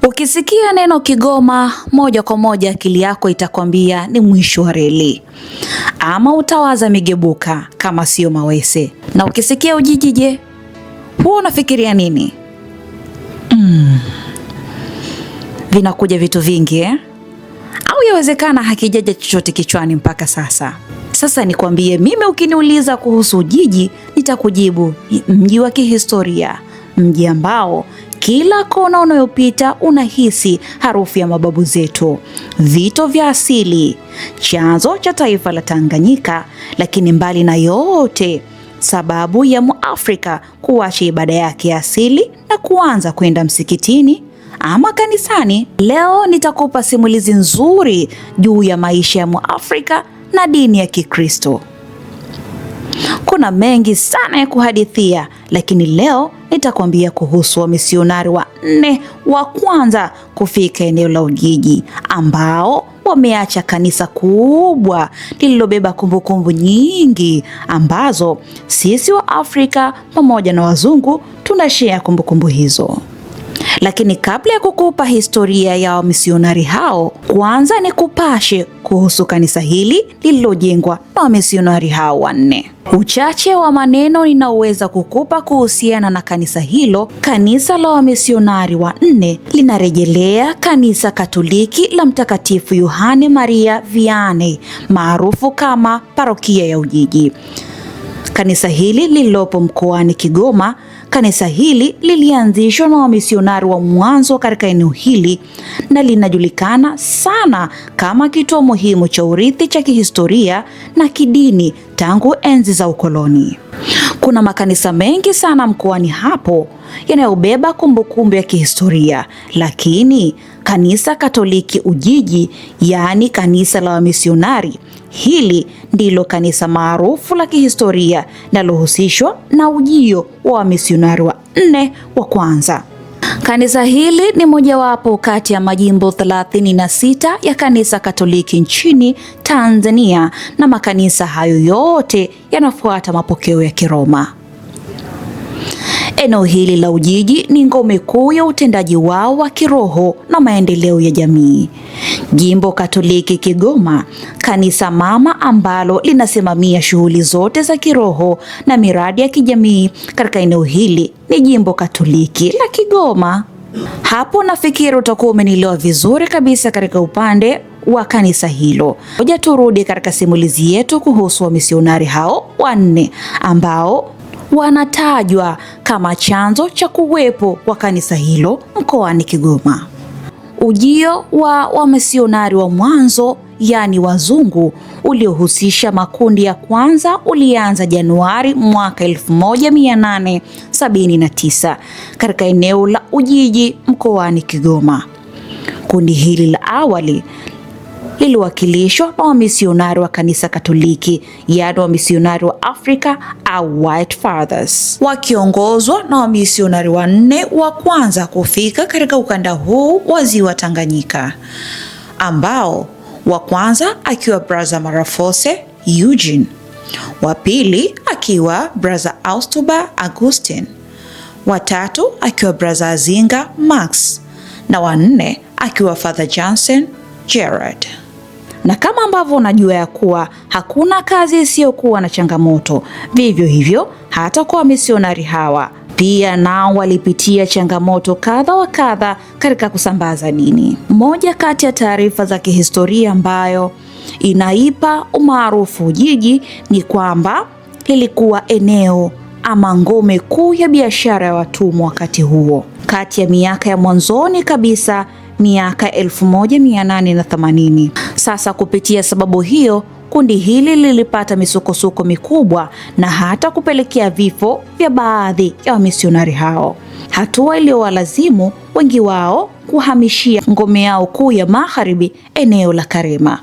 Ukisikia neno Kigoma, moja kwa moja akili yako itakwambia ni mwisho wa reli, ama utawaza migebuka kama sio mawese. Na ukisikia Ujiji, je, huwa unafikiria nini? Vinakuja vitu vingi au yawezekana hakijaja chochote kichwani mpaka sasa. Sasa nikwambie mimi, ukiniuliza kuhusu Ujiji nitakujibu mji wa kihistoria, mji ambao kila kona unayopita unahisi harufu ya mababu zetu, vito vya asili, chanzo cha taifa la Tanganyika. Lakini mbali na yote, sababu ya Muafrika kuacha ibada yake ya asili na kuanza kwenda msikitini ama kanisani. Leo nitakupa simulizi nzuri juu ya maisha ya Muafrika na dini ya Kikristo. Kuna mengi sana ya kuhadithia, lakini leo nitakwambia kuhusu wamisionari wanne wa kwanza kufika eneo la Ujiji, ambao wameacha kanisa kubwa lililobeba kumbukumbu nyingi ambazo sisi wa Afrika pamoja na wazungu tunashare kumbukumbu hizo. Lakini kabla ya kukupa historia ya wamisionari hao, kwanza nikupashe kuhusu kanisa hili lililojengwa na wamisionari hao wanne. Uchache wa maneno ninaoweza kukupa kuhusiana na kanisa hilo. Kanisa la wamisionari wanne linarejelea kanisa Katoliki la Mtakatifu Yohane Maria Vianney, maarufu kama Parokia ya Ujiji. Kanisa hili lililopo mkoani Kigoma. Kanisa hili lilianzishwa na wamisionari wa mwanzo katika eneo hili na linajulikana sana kama kituo muhimu cha urithi cha kihistoria na kidini tangu enzi za ukoloni. Kuna makanisa mengi sana mkoani hapo yanayobeba kumbukumbu ya kihistoria, lakini kanisa Katoliki Ujiji, yaani kanisa la wamisionari, hili ndilo kanisa maarufu la kihistoria linalohusishwa na ujio wa wamisionari wanne wa kwanza. Kanisa hili ni mojawapo kati ya majimbo 36 ya kanisa Katoliki nchini Tanzania, na makanisa hayo yote yanafuata mapokeo ya Kiroma. Eneo hili la Ujiji ni ngome kuu ya utendaji wao wa kiroho na maendeleo ya jamii. Jimbo Katoliki Kigoma, kanisa mama ambalo linasimamia shughuli zote za kiroho na miradi ya kijamii katika eneo hili, ni Jimbo Katoliki la Kigoma. Hapo nafikiri utakuwa umenielewa vizuri kabisa katika upande wa kanisa hilo. Ngoja turudi katika simulizi yetu kuhusu wamisionari hao wanne ambao wanatajwa kama chanzo cha kuwepo kwa kanisa hilo mkoani Kigoma. Ujio wa wamisionari wa mwanzo, yani wazungu, uliohusisha makundi ya kwanza ulianza Januari mwaka 1879 katika eneo la Ujiji mkoani Kigoma. Kundi hili la awali liliwakilishwa na wamisionari wa kanisa Katoliki, yaani wamisionari wa Afrika au White Fathers, wakiongozwa na wamisionari wanne wa kwanza kufika katika ukanda huu wa ziwa Tanganyika, ambao wa kwanza akiwa Brother Marafose Eugene, wa pili akiwa Brother Austuba Augustine, wa tatu akiwa Brother Azinga Max, na wa nne akiwa Father Johnson Gerard. Na kama ambavyo unajua ya kuwa hakuna kazi isiyokuwa na changamoto, vivyo hivyo hata kwa misionari hawa pia nao walipitia changamoto kadha wa kadha katika kusambaza dini. Moja kati ya taarifa za kihistoria ambayo inaipa umaarufu Ujiji ni kwamba lilikuwa eneo ama ngome kuu ya biashara ya watumwa wakati huo, kati ya miaka ya mwanzoni kabisa, miaka 1880. Sasa kupitia sababu hiyo, kundi hili lilipata misukosuko mikubwa na hata kupelekea vifo vya baadhi ya wamisionari hao, hatua iliyowalazimu wengi wao kuhamishia ngome yao kuu ya magharibi, eneo la Karema.